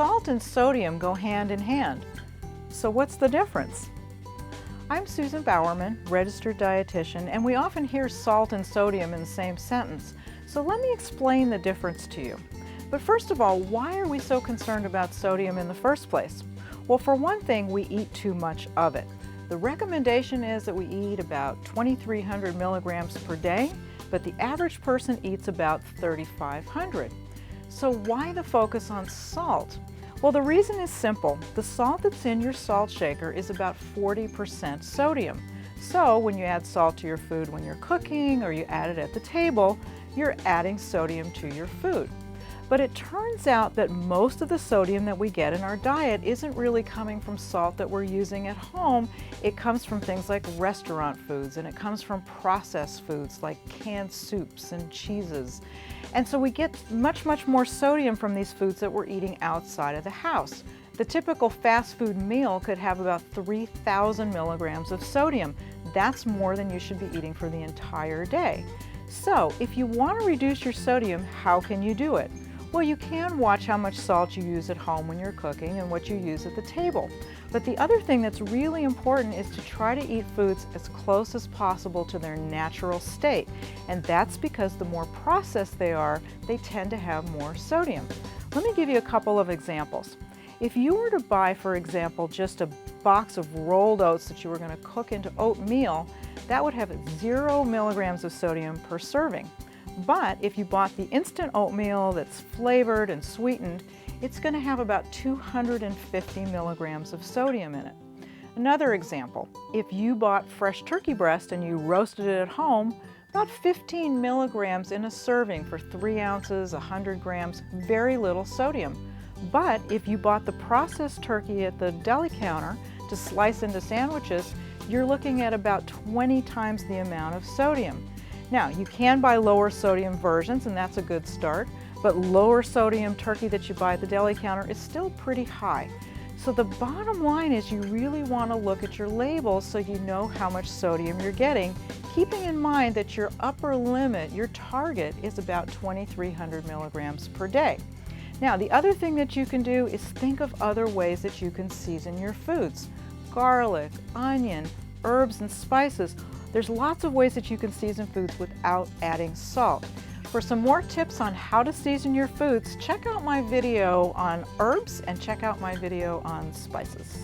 Salt and sodium go hand in hand. So what's the difference? I'm Susan Bowerman, registered dietitian, and we often hear salt and sodium in the same sentence. So let me explain the difference to you. But first of all, why are we so concerned about sodium in the first place? Well, for one thing, we eat too much of it. The recommendation is that we eat about 2,300 milligrams per day, but the average person eats about 3,500. So why the focus on salt? Well, the reason is simple. The salt that's in your salt shaker is about 40% sodium. So when you add salt to your food when you're cooking or you add it at the table, you're adding sodium to your food. But it turns out that most of the sodium that we get in our diet isn't really coming from salt that we're using at home. It comes from things like restaurant foods, and it comes from processed foods like canned soups and cheeses. And so we get much more sodium from these foods that we're eating outside of the house. The typical fast food meal could have about 3,000 milligrams of sodium. That's more than you should be eating for the entire day. So if you want to reduce your sodium, how can you do it? Well, you can watch how much salt you use at home when you're cooking and what you use at the table. But the other thing that's really important is to try to eat foods as close as possible to their natural state. And that's because the more processed they are, they tend to have more sodium. Let me give you a couple of examples. If you were to buy, for example, just a box of rolled oats that you were going to cook into oatmeal, that would have 0 milligrams of sodium per serving. But if you bought the instant oatmeal that's flavored and sweetened, it's going to have about 250 milligrams of sodium in it. Another example, if you bought fresh turkey breast and you roasted it at home, about 15 milligrams in a serving for 3 ounces, 100 grams, very little sodium. But if you bought the processed turkey at the deli counter to slice into sandwiches, you're looking at about 20 times the amount of sodium. Now, you can buy lower sodium versions, and that's a good start, but lower sodium turkey that you buy at the deli counter is still pretty high. So the bottom line is you really want to look at your labels so you know how much sodium you're getting, keeping in mind that your upper limit, your target, is about 2,300 milligrams per day. Now, the other thing that you can do is think of other ways that you can season your foods. Garlic, onion, herbs and spices. There's lots of ways that you can season foods without adding salt. For some more tips on how to season your foods, check out my video on herbs and check out my video on spices.